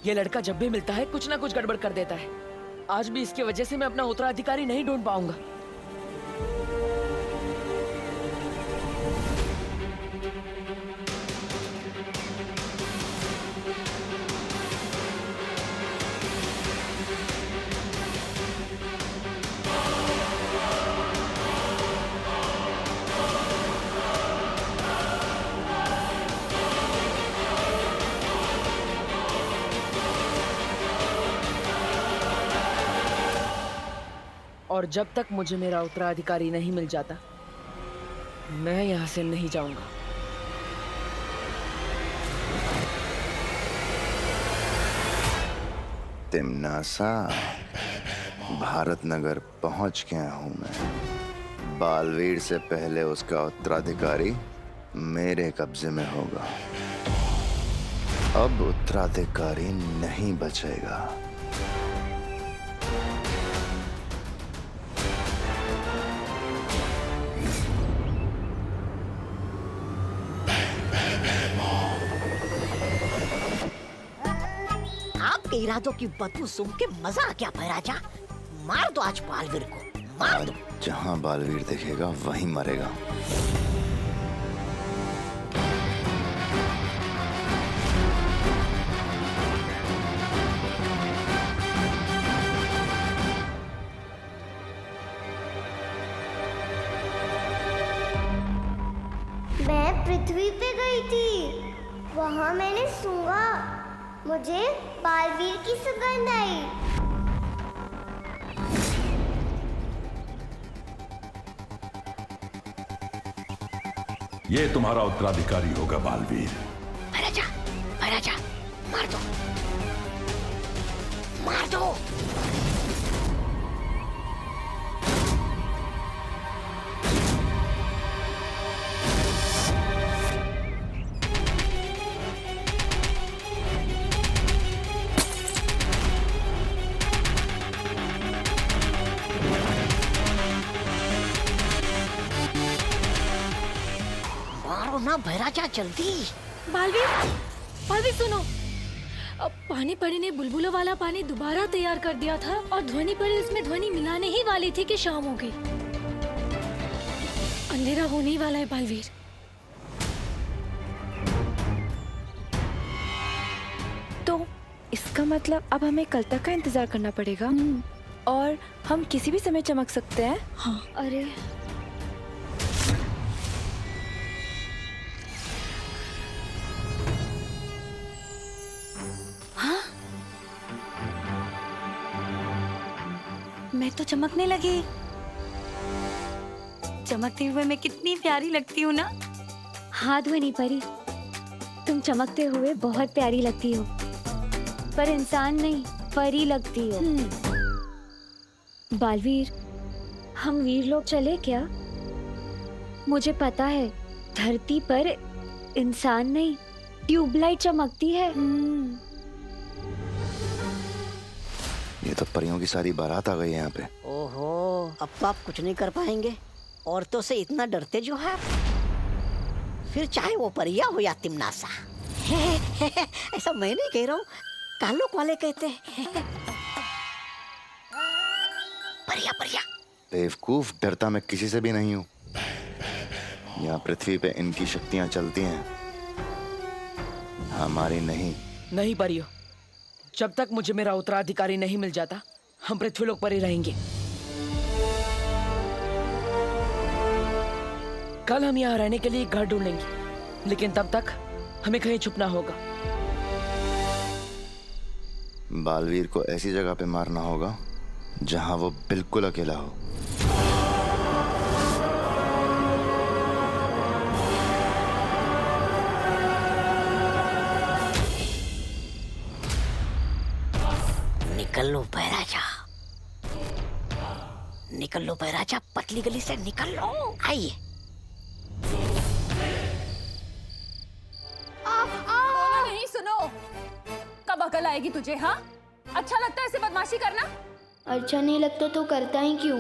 ये लड़का जब भी मिलता है कुछ ना कुछ गड़बड़ कर देता है। आज भी इसकी वजह से मैं अपना उत्तराधिकारी नहीं ढूंढ पाऊंगा। और जब तक मुझे मेरा उत्तराधिकारी नहीं मिल जाता, मैं यहाँ से नहीं जाऊंगा। तिम्नासा, भारत नगर पहुंच गया हूं मैं। बालवीर से पहले उसका उत्तराधिकारी मेरे कब्जे में होगा। अब उत्तराधिकारी नहीं बचेगा। आपके इरादों की बदबू सूंघ के मजा आ गया भैराजा। मार दो आज बालवीर को, मार दो। जहां बालवीर दिखेगा वहीं मरेगा। मैं पृथ्वी पे गई थी, वहाँ मैंने सूंघा, मुझे बालवीर की सुगंध आई। ये तुम्हारा उत्तराधिकारी होगा बालवीर। भैराजा, भैराजा, मार दो, मार दो। मारो ना भैराजा, जल्दी। बालवीर, बालवीर सुनो। अब पानी परी ने बुलबुलों वाला पानी दोबारा तैयार कर दिया था और ध्वनि परी उसमें ध्वनि मिलाने ही वाली थी कि शाम हो गई। अंधेरा होने ही वाला है बालवीर। तो इसका मतलब अब हमें कल तक का इंतजार करना पड़ेगा और हम किसी भी समय चमक सकते हैं। हाँ। अरे मैं तो चमकने लगी। चमकते हुए मैं कितनी प्यारी लगती हूँ ना। हाँ ध्वनि परी, तुम चमकते हुए बहुत प्यारी लगती हो, पर इंसान नहीं, परी लगती हो। बालवीर, हम वीर लोग चले क्या? मुझे पता है धरती पर इंसान नहीं, ट्यूबलाइट चमकती है। ये तो परियों की सारी बारात आ गई है यहाँ पे। ओहो, अब तो आप कुछ नहीं कर पाएंगे। औरतों से इतना डरते जो है, फिर चाहे वो परिया हो या तिम्नासा। ऐसा मैं नहीं कह रहा हूँ, कालोक वाले कहते हैं। परिया, परिया। बेवकूफ, डरता मैं किसी से भी नहीं हूँ। यहाँ पृथ्वी पे इनकी शक्तियाँ चलती हैं, हमारी नहीं। नहीं परियो, जब तक मुझे मेरा उत्तराधिकारी नहीं मिल जाता, हम पृथ्वी लोक पर ही रहेंगे। कल हम यहाँ रहने के लिए एक घर ढूंढेंगे, लेकिन तब तक हमें कहीं छुपना होगा। बालवीर को ऐसी जगह पे मारना होगा जहां वो बिल्कुल अकेला हो। निकल लो भैराजा, निकल लो भैराजा, पतली गली से निकल लो। आइए। नहीं, सुनो, कब अकल आएगी तुझे? हाँ, अच्छा लगता है ऐसे बदमाशी करना? अच्छा नहीं लगता तो करता ही क्यों?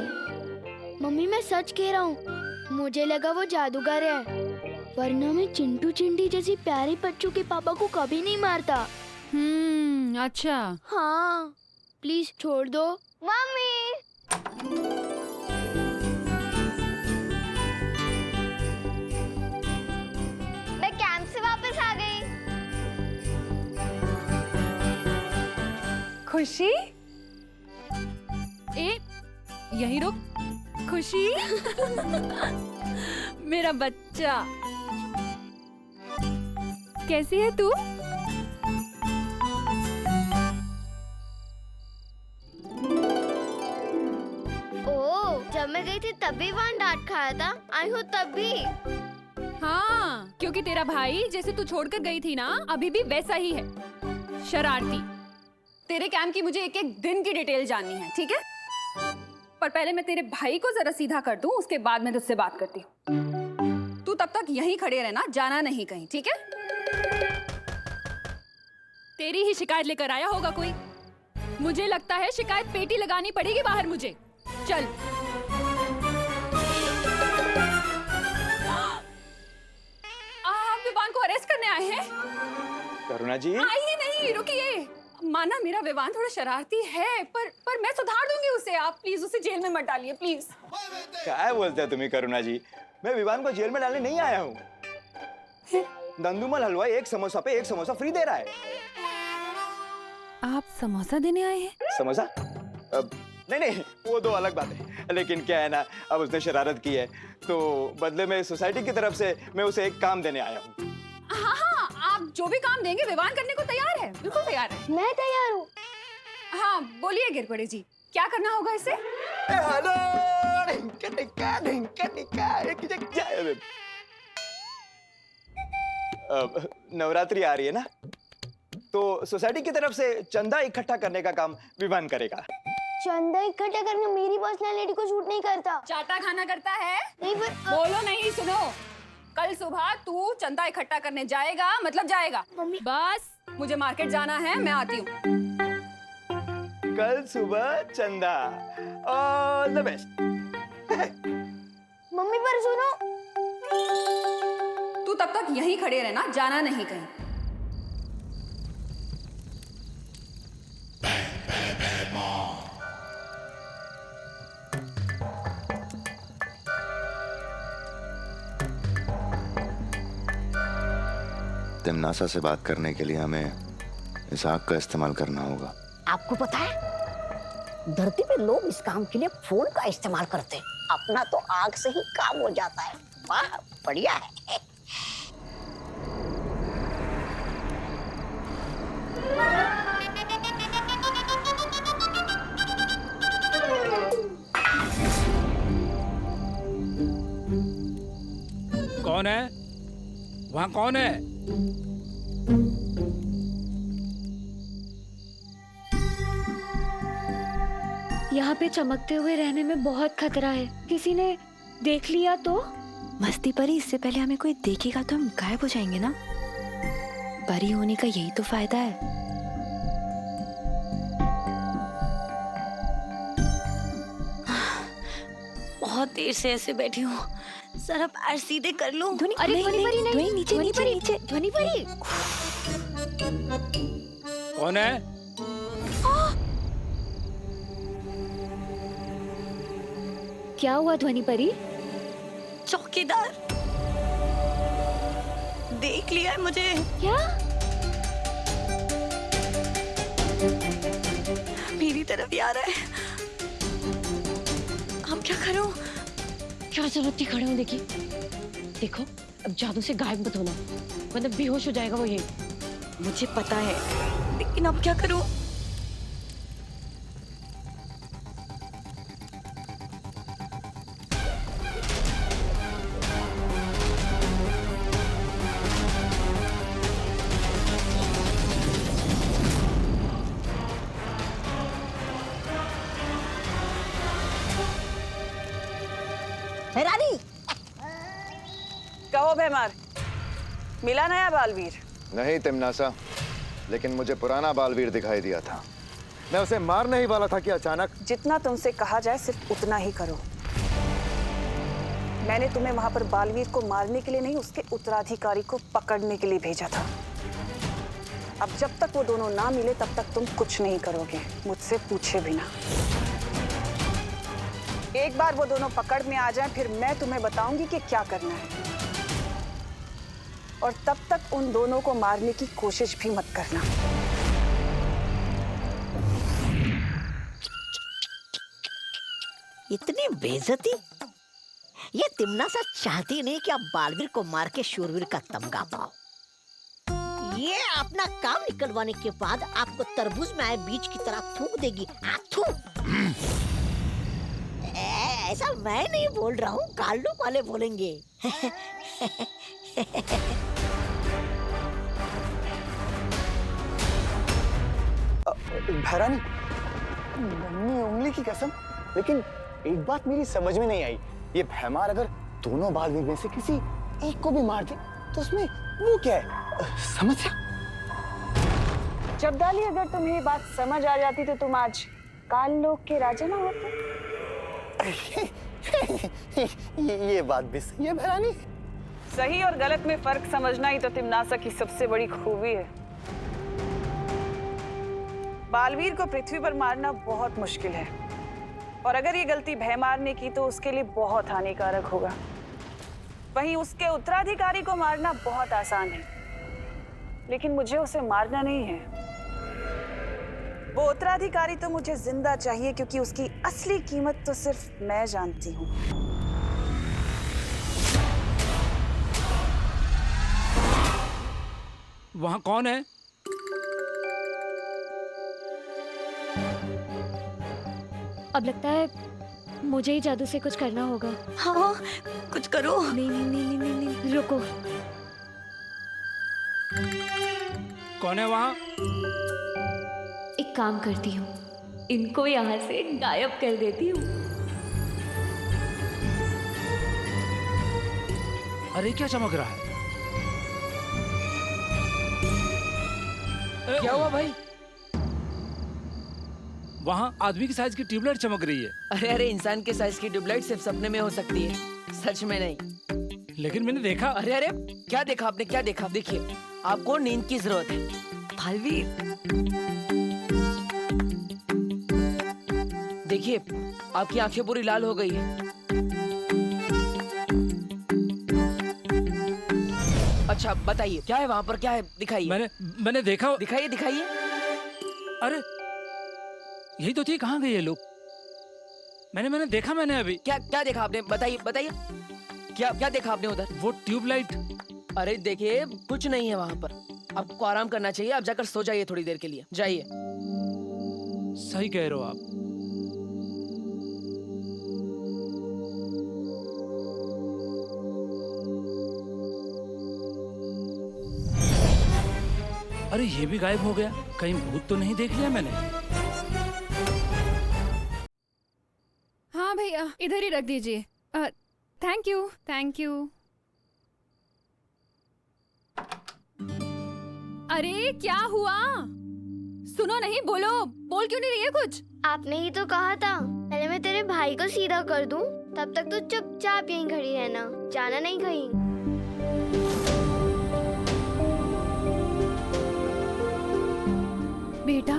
मम्मी मैं सच कह रहा हूँ, मुझे लगा वो जादूगर है, वरना मैं चिंटू चिंटी जैसी प्यारी बच्चों के पापा को कभी नहीं मारता। अच्छा। हाँ, प्लीज छोड़ दो। मम्मी, मैं कैंप से वापस आ गई। खुशी, यहीं रुक। खुशी मेरा बच्चा, कैसी है तू? ओह, जब मैं गई थी तभी वहाँ डांट खाया था। आई हूँ तब भी। हाँ, क्योंकि तेरा भाई जैसे तू छोड़कर गई थी ना, अभी भी वैसा ही है, शरारती। तेरे कैंप की मुझे एक एक दिन की डिटेल जाननी है, ठीक है? पर पहले मैं तेरे भाई को जरा सीधा कर दूं, उसके बाद मैं तुझसे बात करती हूँ। तू तब तक यहीं खड़े रहना, जाना नहीं कहीं, ठीक है? तेरी ही शिकायत लेकर आया होगा कोई। मुझे लगता है शिकायत पेटी लगानी पड़ेगी बाहर मुझे। चल। आप विवान को अरेस्ट करने आए हैं? करुणा जी, आइए नहीं, रुकिए। माना मेरा विवान थोड़ा शरारती है, पर मैं सुधार दूंगी उसे। आप प्लीज उसे जेल में मत डालिए, प्लीज। क्या बोलते हैं तुम्हें करुणा जी? मैं विवान को जेल में डालने नहीं आया हूँ। नंदुमल हलवाई एक समोसा पे एक समोसा फ्री दे रहा है। आप समोसा देने आए हैं? समोसा? नहीं, वो दो अलग बात है। लेकिन क्या है ना, अब उसने शरारत की है, तो बदले में सोसाइटी की तरफ से मैं उसे एक काम देने आया हूँ। हाँ, आप जो भी काम देंगे विवान करने को तैयार है, बिल्कुल तैयार है। मैं तैयार हूँ। हाँ, बोलिए गिरपड़े जी, क्या करना होगा इसे? हेलो, नवरात्रि आ रही है ना, तो सोसाइटी की तरफ से चंदा इकट्ठा करने का काम विवान करेगा। चंदा इकट्ठा करना मेरी पर्सनालिटी को शूट नहीं करता। चाटा खाना करता है? नहीं, पर बोलो नहीं, सुनो। कल सुबह तू चंदा इकट्ठा करने जाएगा, मतलब जाएगा। मम्मी, बस मुझे मार्केट जाना है, मैं आती हूँ। कल सुबह चंदा, ऑल द बेस्ट। मम्मी पर सुनो। तू तब तक यहीं खड़े रहना, जाना नहीं कहीं। तिमनासा से बात करने के लिए हमें इस आग का इस्तेमाल करना होगा। आपको पता है, धरती पे लोग इस काम के लिए फोन का इस्तेमाल करते हैं। अपना तो आग से ही काम हो जाता है। वाह, बढ़िया है। कौन है वहाँ? कौन है? यहाँ पे चमकते हुए रहने में बहुत खतरा है। किसी ने देख लिया तो? मस्ती परी, इससे पहले हमें कोई देखेगा तो हम गायब हो जाएंगे ना। परी होने का यही तो फायदा है। बहुत देर से ऐसे बैठी हूँ, जरा पैर सीधे कर लूं। ध्वनि, अरे नहीं, ध्वनि परी नहीं, ध्वनि नीचे, ध्वनि नीचे, परी, नीचे। ध्वनि परी। कौन है? क्या हुआ ध्वनि परी? चौकीदार देख लिया है मुझे। क्या? मेरी तरफ ही आ रहा है। अब क्या करूं? क्या जरूरत थी खड़े होने की? देखो, अब जादू से गायब मत होना, मतलब बेहोश हो जाएगा वो। ये मुझे पता है, लेकिन अब क्या करूं? रानी, कहो बेमार, मिला नया बालवीर? नहीं तिमनासा, लेकिन मुझे पुराना बालवीर दिखाई दिया था। मैं उसे मारने ही वाला था कि अचानक। जितना तुमसे कहा जाए सिर्फ उतना ही करो। मैंने तुम्हें वहां पर बालवीर को मारने के लिए नहीं, उसके उत्तराधिकारी को पकड़ने के लिए भेजा था। अब जब तक वो दोनों ना मिले तब तक तुम कुछ नहीं करोगे, मुझसे पूछे बिना। एक बार वो दोनों पकड़ में आ जाएं, फिर मैं तुम्हें बताऊंगी कि क्या करना है। और तब तक उन दोनों को मारने की कोशिश भी मत करना। इतनी बेइज्जती? ये तिम्नासा चाहती नहीं कि आप बालवीर को मार के शूरवीर का तमगा पाओ। ये अपना काम निकलवाने के बाद आपको तरबूज में आए बीज की तरह थूक देगी। ऐसा मैं नहीं बोल रहा हूँ, काल्लू वाले बोलेंगे। भैरानी, नन्ही उंगली की कसम, लेकिन एक बात मेरी समझ में नहीं आई। ये भैमार अगर दोनों बालवीर में से किसी एक को भी मार दे तो उसमें वो क्या है? समझ? जब्दाली, अगर तुम्हें ये बात समझ आ जाती तो तुम आज काल लोक के राजा ना होते। ये बात भी सही है भैरानी। सही और गलत में फर्क समझना ही तो तिम्नासा की सबसे बड़ी खूबी है। बालवीर को पृथ्वी पर मारना बहुत मुश्किल है, और अगर ये गलती भैमार ने की तो उसके लिए बहुत हानिकारक होगा। वहीं उसके उत्तराधिकारी को मारना बहुत आसान है, लेकिन मुझे उसे मारना नहीं है। वो उत्तराधिकारी तो मुझे जिंदा चाहिए, क्योंकि उसकी असली कीमत तो सिर्फ मैं जानती हूँ। वहाँ कौन है? अब लगता है मुझे ही जादू से कुछ करना होगा। हाँ, कुछ करो। नहीं नहीं नहीं नहीं नहीं, नहीं रुको। कौन है वहाँ? एक काम करती हूँ, इनको यहाँ से गायब कर देती हूँ। अरे क्या चमक रहा है? क्या हुआ भाई? वहाँ आदमी की साइज की ट्यूबलाइट चमक रही है। अरे अरे, इंसान के साइज की ट्यूबलाइट सिर्फ सपने में हो सकती है, सच में नहीं। लेकिन मैंने देखा। अरे अरे, क्या देखा आपने? क्या देखा? देखिए, आपको नींद की जरूरत है बालवीर। देखिए, आपकी आंखें पूरी लाल हो गई है। अच्छा बताइए, क्या है वहाँ पर? क्या है? दिखाइए। मैंने देखा। दिखाइए दिखाइए। अरे यही तो थी, कहाँ गए ये लोग? मैंने देखा। मैंने अभी क्या क्या देखा आपने? बताइए बताइए, क्या क्या देखा आपने उधर? वो ट्यूबलाइट। अरे देखिए, कुछ नहीं है वहाँ पर। आपको आराम करना चाहिए, आप जाकर सो जाइए थोड़ी देर के लिए, जाइए। सही कह रहे हो आप। अरे ये भी गायब हो गया, कहीं भूत तो नहीं देख लिया मैंने? हाँ भैया, इधर ही रख दीजिए। Thank you thank you. अरे क्या हुआ? सुनो नहीं, बोलो। बोल क्यों नहीं रही है कुछ? आपने ही तो कहा था पहले मैं तेरे भाई को सीधा कर दूं, तब तक तू चुपचाप यहीं खड़ी रहना, जाना नहीं कहीं। बेटा,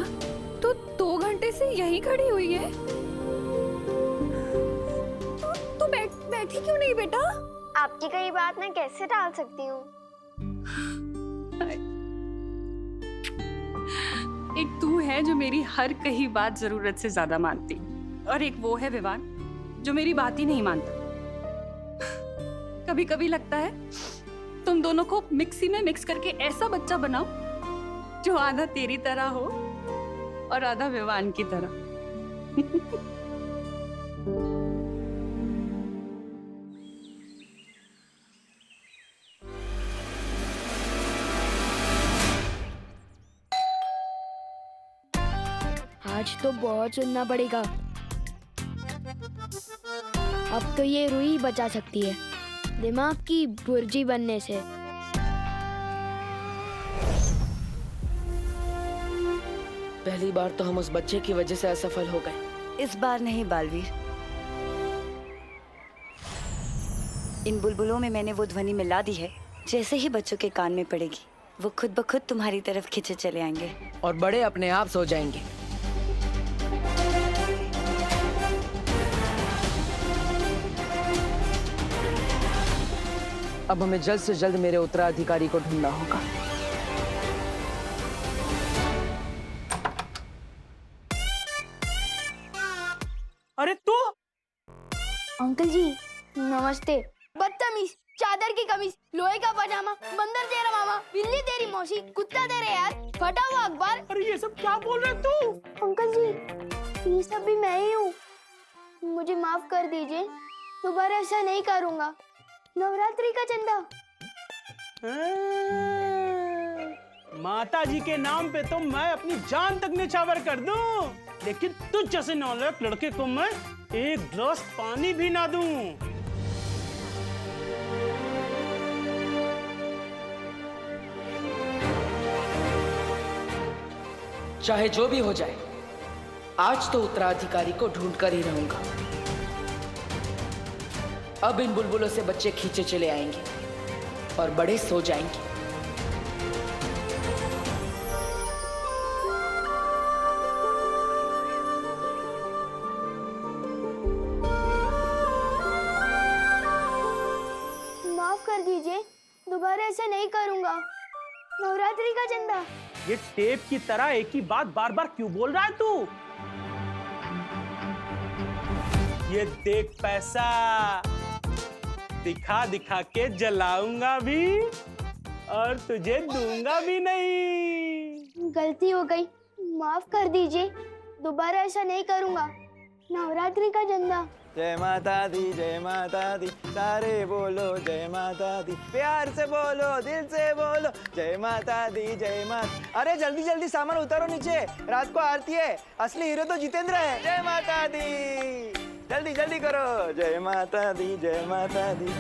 तू 2 घंटे से यहीं खड़ी हुई है। तू बैठी क्यों नहीं बेटा? आपकी कई बात मैं कैसे टाल सकती हूँ? एक तू है जो मेरी हर कही बात जरूरत से ज्यादा मानती, और एक वो है विवान जो मेरी बात ही नहीं मानता। कभी कभी लगता है तुम दोनों को मिक्सी में मिक्स करके ऐसा बच्चा बनाओ जो आधा तेरी तरह हो और आधा विवान की तरह। आज तो बहुत सुनना पड़ेगा। अब तो ये रूही बचा सकती है दिमाग की बुर्जी बनने से। पहली बार तो हम उस बच्चे की वजह से असफल हो गए। इस बार नहीं बालवीर। इन बुलबुलों में मैंने वो ध्वनि मिला दी है, जैसे ही बच्चों के कान में पड़ेगी वो खुद ब खुद तुम्हारी तरफ खींचे चले आएंगे। और बड़े अपने आप सो जाएंगे। अब हमें जल्द से जल्द मेरे उत्तराधिकारी को ढूंढना होगा। अरे तू? अंकल जी नमस्ते। बदतमीज, चादर की कमीज, लोहे का पजामा, बंदर तेरा मामा, बिल्ली तेरी मौसी, कुत्ता तेरे यार, फटा हुआ अखबार। अरे ये सब क्या बोल रहे तू? अंकल जी ये सब भी मैं ही हूँ, मुझे माफ कर दीजिए, दोबारा ऐसा नहीं करूँगा। नवरात्रि का चंदा। माता जी के नाम पे तो मैं अपनी जान तक निछावर कर दूं, लेकिन तुझ जैसे नालायक लड़के को मैं एक गिलास पानी भी ना दूं। चाहे जो भी हो जाए, आज तो उत्तराधिकारी को ढूंढ कर ही रहूंगा। अब इन बुलबुलों से बच्चे खींचे चले आएंगे और बड़े सो जाएंगे। माफ कर दीजिए, दोबारा ऐसा नहीं करूँगा। नवरात्रि का चंदा। ये टेप की तरह एक ही बात बार बार क्यों बोल रहा है तू? ये देख पैसा, दिखा दिखा के जलाऊंगा भी और तुझे दूंगा भी नहीं। गलती हो गई, माफ कर दीजिए, दोबारा ऐसा नहीं करूँगा। नवरात्रि का चंदा। जय माता दी, सारे बोलो जय माता दी, प्यार से बोलो, दिल से बोलो जय माता दी, जय माता। अरे जल्दी जल्दी सामान उतारो नीचे, रात को आरती है, असली हीरो तो जितेंद्र है। जय माता दी, जल्दी जल्दी करो, जय माता दी, जय माता दी।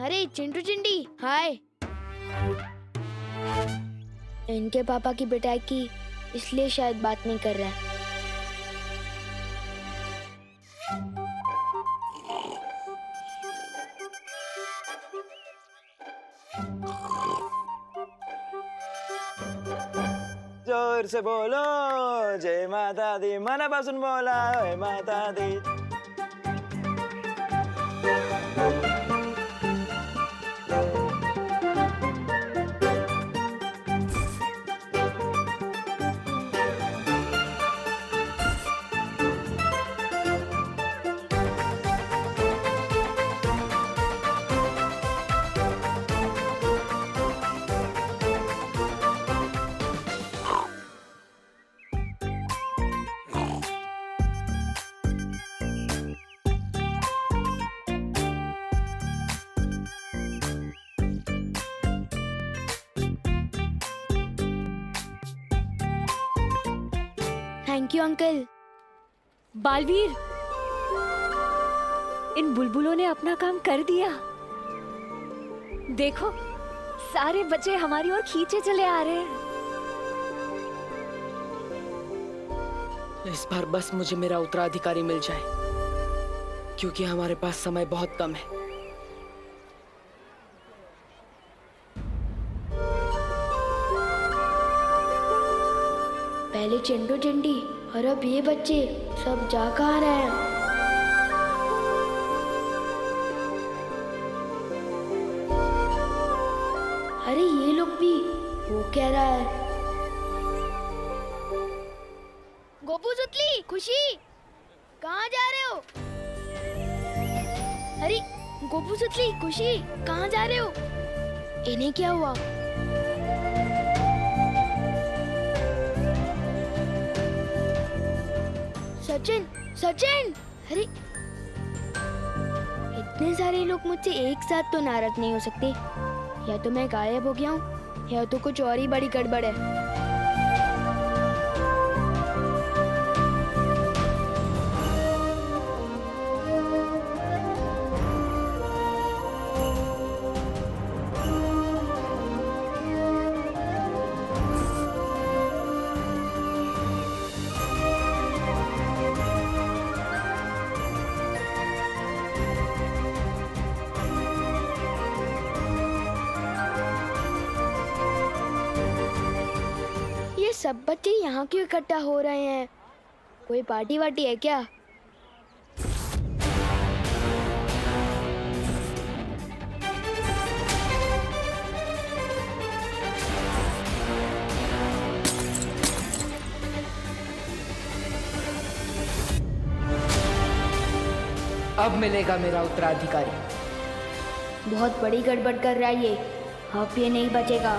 अरे चिंटू चिंडी, हाय। इनके पापा की पिटाई की, इसलिए शायद बात नहीं कर रहे हैं। जोर से बोलो जय माता दी, मनापासून बोला जय माता दी। Thank you uncle. बालवीर, इन बुलबुलों ने अपना काम कर दिया। देखो, सारे बच्चे हमारी ओर खींचे चले आ रहे हैं। इस बार बस मुझे मेरा उत्तराधिकारी मिल जाए, क्योंकि हमारे पास समय बहुत कम है। पहले चिंटू चिंडी और अब ये बच्चे सब जा कहाँ रहे हैं? अरे ये लोग भी, वो क्या रहा है? गोपू सुतली, खुशी, कहाँ जा रहे हो? अरे गोपू सुतली, खुशी, कहाँ जा रहे हो? इन्हें क्या हुआ? सचिन, सचिन! अरे इतने सारे लोग मुझसे एक साथ तो नाराज नहीं हो सकते। या तो मैं गायब हो गया हूँ, या तो कुछ और ही बड़ी गड़बड़ है। सब बच्चे यहाँ क्यों इकट्ठा हो रहे हैं? कोई पार्टी वार्टी है क्या? अब मिलेगा मेरा उत्तराधिकारी। बहुत बड़ी गड़बड़ कर रहा है ये। अब ये नहीं बचेगा।